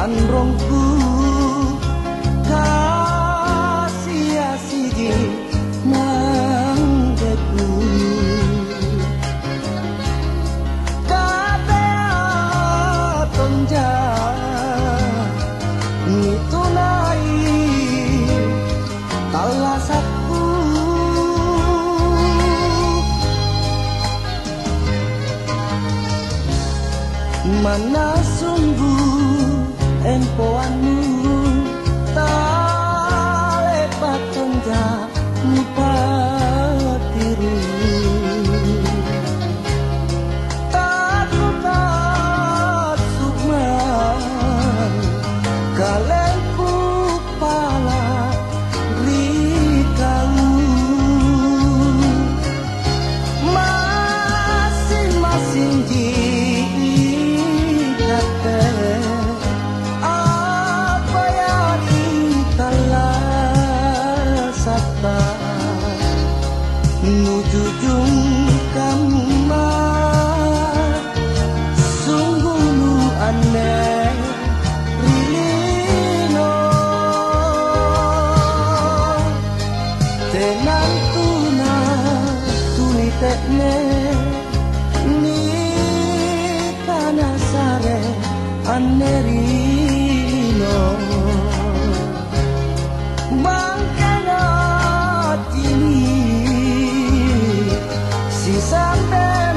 Androngku kasih siji manggeku kabeh tonja mitunai talasatku mana sungguh empoanmu tak lepat tonja patiru tak sukman kalenku pala rikau masing-masing nujujung kamar sungguh lu aneh rilino tenang tuna tulitekne ni tanah sare aneh rino bangkana tini sampai